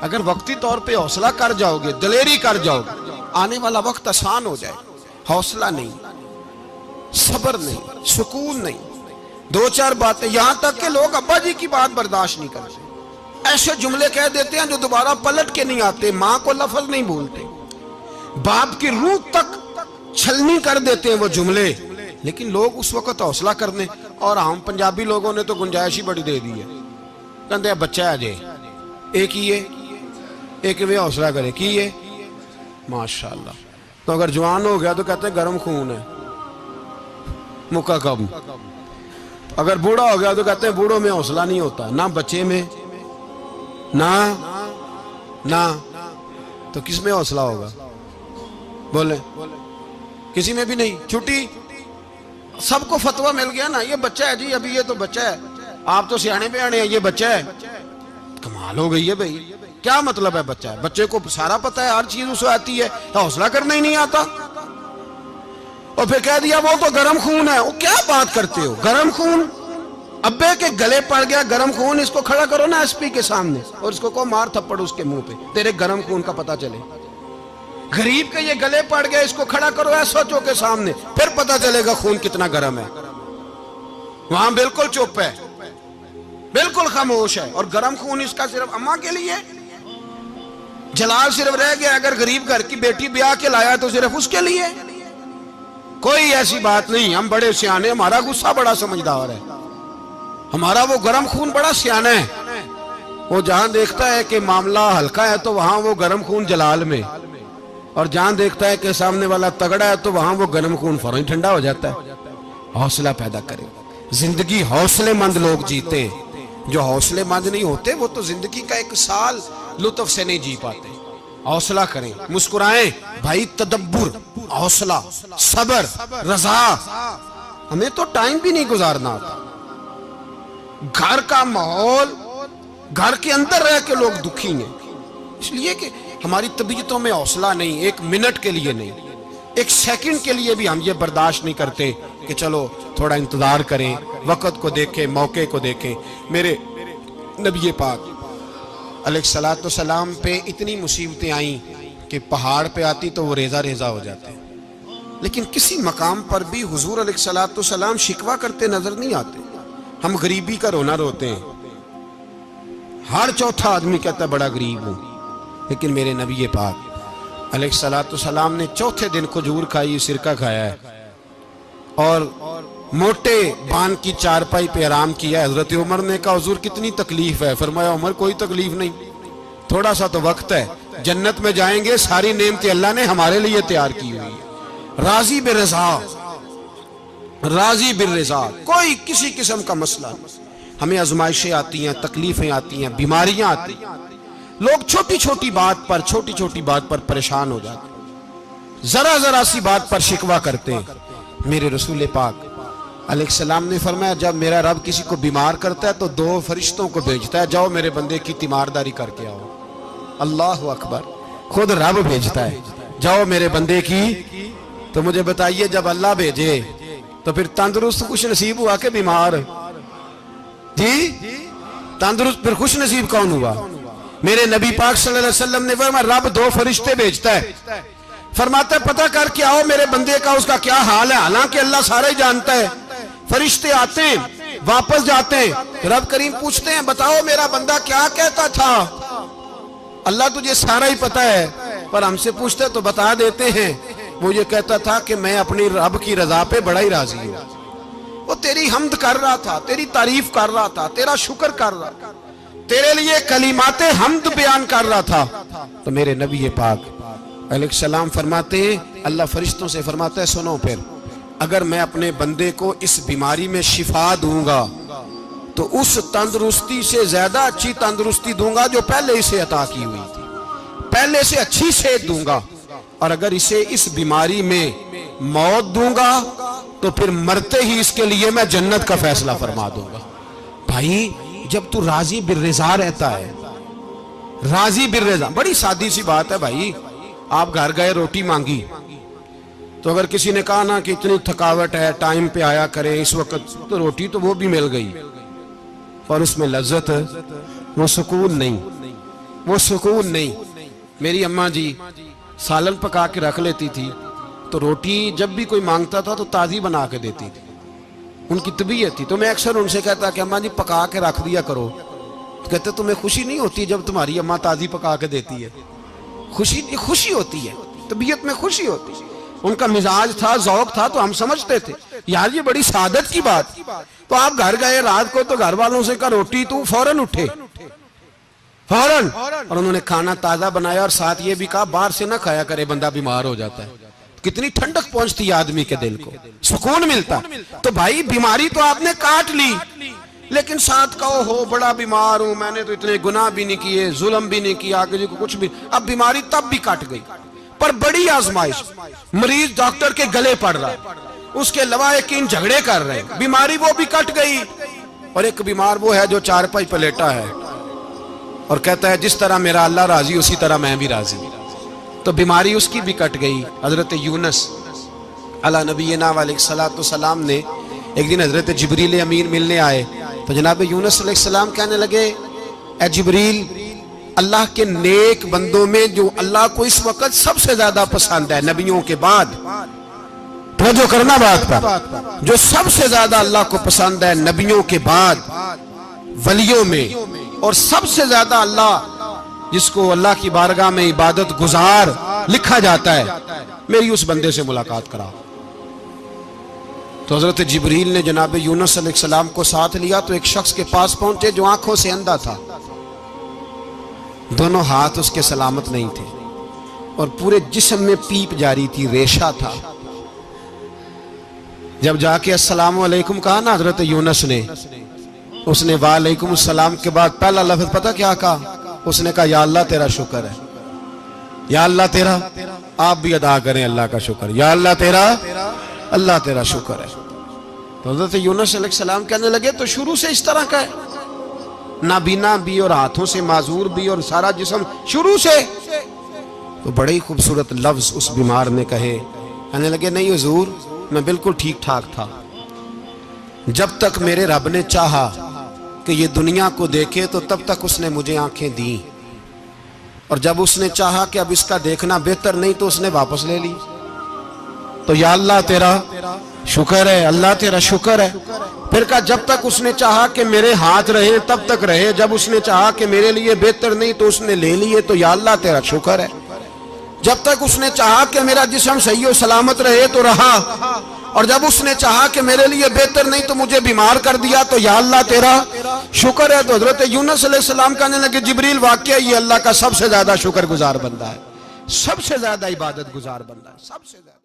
अगर वक्ती तौर पे हौसला कर जाओगे, दलेरी कर जाओगे, आने वाला वक्त आसान हो जाए। हौसला नहीं, सब्र नहीं, सुकून नहीं, दो चार बातें, यहां तक के लोग अब्बा जी की बात बर्दाश्त नहीं करते, ऐसे जुमले कह देते हैं जो दोबारा पलट के नहीं आते, मां को लफ्ज नहीं बोलते, बाप की रूह तक छलनी कर देते हैं वो जुमले। लेकिन लोग उस वक्त हौसला करने, और हम पंजाबी लोगों ने तो गुंजाइश ही बड़ी दे दी है, कहते हैं बच्चा है जे एक ही है, एक वे हौसला करे की है माशाल्लाह। तो अगर जवान हो गया तो कहते हैं गर्म खून है, मुक्का कब। अगर बूढ़ा हो गया तो कहते हैं बूढ़ों में हौसला नहीं होता, ना बच्चे में ना ना, तो किस में हौसला होगा? बोले किसी में भी नहीं। छुट्टी, सबको फतवा मिल गया ना, ये बच्चा है जी, अभी ये तो बच्चा है, आप तो सियाने बयाने हैं, ये बच्चा है। कमाल हो गई है भाई, क्या मतलब है बच्चा है? बच्चे को सारा पता है, हर चीज उसे आती है, हौसला करना ही नहीं आता। और फिर कह दिया वो तो गर्म खून है। वो क्या बात करते हो, गर्म खून? अब्बे के गले पड़ गया गर्म खून, इसको खड़ा करो ना एसपी के सामने और इसको को मार थप्पड़ उसके मुंह पे, तेरे गर्म खून का पता चले। गरीब के ये गले पड़ गया, इसको खड़ा करो एसओचओ के सामने, फिर पता चलेगा खून कितना गर्म है। वहां बिल्कुल चुप है, बिल्कुल खामोश है, और गर्म खून इसका सिर्फ अम्मा के लिए। जलाल सिर्फ रह गया, अगर गरीब घर की बेटी ब्याह के लाया तो सिर्फ उसके लिए। कोई ऐसी बात नहीं, हम बड़े सियाने, हमारा गुस्सा बड़ा समझदार है, हमारा वो गर्म खून बड़ा सियाना है। वो जहां देखता है कि मामला हल्का है तो वहां वो गर्म खून जलाल में, और जहां देखता है कि सामने वाला तगड़ा है तो वहां वो गर्म खून फौरन ठंडा हो जाता है। हौसला पैदा करें, जिंदगी हौसलेमंद लोग जीते हैं, जो हौसलेमंद नहीं होते वो तो जिंदगी का एक साल लुत्फ से नहीं जी पाते। हौसला करें, मुस्कुराएं भाई, तदब्बुर, हौसला, सबर, रजा। हमें तो टाइम भी नहीं गुजारना आता, घर का माहौल, घर के अंदर रह के लोग दुखी हैं, इसलिए कि हमारी तबीयतों में हौसला नहीं। एक मिनट के लिए नहीं, एक सेकंड के लिए भी हम ये बर्दाश्त नहीं करते कि चलो थोड़ा इंतजार करें, वक्त को देखें, मौके को देखें। मेरे नबी पाक अलैहिस्सलातु सलाम पे इतनी मुसीबतें आई कि पहाड़ पे आती तो वो रेजा रेजा हो जाते, लेकिन किसी मकाम पर भी हुजूर अलैहिस्सलातु सलाम शिकवा करते नजर नहीं आते। हम गरीबी का रोना रोते हैं, हर चौथा आदमी कहता है बड़ा गरीब हूं, लेकिन मेरे नबी पाक अलैहिस्सलातु सलाम ने चौथे दिन खजूर खाई, सिरका खाया है, और मोटे बान की चारपाई पे आराम किया। हजरत उमर ने कहा हुजूर कितनी तकलीफ है? फरमाया उमर कोई तकलीफ नहीं, थोड़ा सा तो वक्त है, जन्नत में जाएंगे, सारी नेमतें अल्लाह ने हमारे लिए तैयार की हुई है। राजी बिरज़ा, राजी बिरज़ा, कोई किसी किस्म का मसला नहीं। हमें आजमाइशें आती हैं, तकलीफें आती हैं, बीमारियां आती हैं, लोग छोटी छोटी बात पर परेशान हो जाते हैं, जरा जरा सी बात पर शिकवा करते हैं। मेरे रसूल पाक अलैहिस्सलाम ने फरमाया जब मेरा रब किसी को बीमार करता है तो दो फरिश्तों को भेजता है, जाओ मेरे बंदे की तीमारदारी करके आओ। अल्लाह अकबर, खुद रब भेजता है, जाओ मेरे बंदे की। तो मुझे बताइए जब अल्लाह भेजे तो फिर तंदुरुस्त खुश नसीब हुआ के बीमार? जी तंदुरुस्त फिर खुश नसीब कौन हुआ? मेरे नबी पाक सल्लल्लाहु अलैहि वसल्लम ने फरमाया रब दो फरिश्ते भेजता है, फरमाता है पता करके आओ मेरे बंदे का उसका क्या हाल है। हालांकि अल्लाह सारा ही जानता है, फरिश्ते आते हैं वापस जाते हैं, रब करीम पूछते हैं बताओ मेरा बंदा क्या कहता था। अल्लाह तुझे सारा ही पता है, पर हमसे पूछते तो बता देते हैं, वो ये कहता था कि मैं अपनी रब की रजा पे बड़ा ही राजी हूं। वो तेरी हमद कर रहा था, तेरी तारीफ कर रहा था, तेरा शुक्र कर रहा था, तेरे लिए कलीमाते हमद बयान कर रहा था। तो मेरे नबी पाक अलैहिस्सलाम फरमाते हैं, अल्लाह फरिश्तों से फरमाता है सुनो फिर अगर मैं अपने बंदे को इस बीमारी में शिफा दूंगा तो उस तंदुरुस्ती से ज्यादा अच्छी तंदुरुस्ती दूंगा जो पहले इसे अता की हुई थी, पहले से अच्छी सेहत दूंगा। और अगर इसे इस बीमारी में मौत दूंगा तो फिर मरते ही इसके लिए मैं जन्नत का फैसला फरमा दूंगा। भाई जब तू राजी बिर्रिज़ा रहता है, राजी बिर्रिज़ा, बड़ी सादी सी बात है भाई। आप घर गए रोटी मांगी तो अगर किसी ने कहा ना कि इतनी थकावट है टाइम पे आया करें इस वक्त, तो रोटी तो वो भी मिल गई पर उसमें लज्जत, वो सुकून नहीं। वो सुकून नहीं। मेरी अम्मा जी सालन पका के रख लेती थी, तो रोटी जब भी कोई मांगता था तो ताज़ी बना के देती थी। उनकी तबीयत थी। तो मैं अक्सर उनसे कहता कि अम्मा जी पका के रख दिया करो। तो कहते तुम्हें खुशी नहीं होती जब तुम्हारी अम्मा ताज़ी पका के देती है? खुशी होती है, तबीयत में खुशी होती है। उनका मिजाज था, जौक था, तो हम समझते थे यार ये बड़ी सादत की बात। तो आप घर गए रात को, तो घर वालों से कहा रोटी, तू फौरन उठे, फौरन। और उन्होंने खाना ताजा बनाया और साथ ये भी कहा बाहर से ना खाया करे, बंदा बीमार हो जाता है। कितनी ठंडक पहुंचती है आदमी के दिल को, सुकून मिलता। तो भाई बीमारी तो आपने काट ली, लेकिन साथ कहो हो बड़ा बीमार हूं, मैंने तो इतने गुनाह भी नहीं किए, जुल्म भी नहीं किया, किसी को कुछ भी। अब बीमारी तब भी काट गई, पर बड़ी आजमाइश। मरीज डॉक्टर के गले पड़ रहा है, उसके लवाहिकीन झगड़े कर रहे हैं, बीमारी वो भी कट गई। और एक बीमार वो है जो चारपाई पे लेटा है और कहता है जिस तरह मेरा अल्लाह राजी उसी तरह मैं भी राजी। तो बीमारी उसकी भी कट गई। हजरत यूनुस अला नबीना अलैहिस्सलातु सलाम ने एक दिन हजरत जिब्रील अमीन मिलने आए, तो जनाब यूनुस अलैहिस्सलाम कहने लगे ए जिब्रील, अल्लाह के नेक बंदों में जो अल्लाह को इस वक्त सबसे ज्यादा पसंद है नबियों के बाद, तो जो करना बात पर, जो सबसे ज्यादा अल्लाह को पसंद है नबियों के बाद वलियों में, और सबसे ज्यादा अल्लाह जिसको अल्लाह की बारगाह में इबादत गुजार लिखा जाता है, मेरी उस बंदे से मुलाकात करा। तो हजरत जिब्रील ने जनाब यूनुस अलैहिस्सलाम को साथ लिया, तो एक शख्स के पास पहुंचे जो आंखों से अंधा था, दोनों हाथ उसके सलामत नहीं थे और पूरे जिस्म में पीप जारी थी, रेशा था। जब जाके अस्सलाम वालेकुम कहा ना हजरत यूनुस ने, उसने वालेकुम सलाम के बाद पहला लफ्ज पता क्या कहा? उसने कहा या अल्लाह तेरा शुक्र है, या अल्लाह तेरा, आप भी अदा करें अल्लाह का शुक्र, या अल्लाह तेरा, अल्लाह तेरा शुक्र है। तो हजरत यूनुस अलैहिस्सलाम कहने लगे तो शुरू से इस तरह का है, नाबीना भी और हाथों से माजूर भी और सारा जिस्म शुरू से। तो बड़े ही खूबसूरत लफ्ज उस बीमार ने कहे। कहने लगे नहीं हुजूर, मैं बिल्कुल ठीक ठाक था, जब तक मेरे रब ने चाहा कि ये दुनिया को देखे तो तब तक उसने मुझे आंखें दी, और जब उसने चाहा कि अब इसका देखना बेहतर नहीं तो उसने वापस ले ली। तो या अल्लाह तेरा शुक्र है, अल्लाह तेरा शुक्र है। फिर कहा जब तक उसने चाहा कि मेरे हाथ रहे तब तक रहे, जब उसने चाहा कि मेरे लिए बेहतर नहीं तो उसने ले लिए, तो या अल्लाह तेरा शुक्र है। जब तक उसने चाहा कि मेरा जिस्म सही और सलामत रहे तो रहा, और जब उसने चाहा कि मेरे लिए बेहतर नहीं तो मुझे बीमार कर दिया, तो या अल्लाह तेरा शुक्र है। तो हजरत यूनुस अलैहिस्सलाम कहने लगे जिब्रील वाकई ये अल्लाह का सबसे ज्यादा शुक्रगुजार बंदा है, सबसे ज्यादा इबादत गुजार बंदा है, सबसे ज्यादा।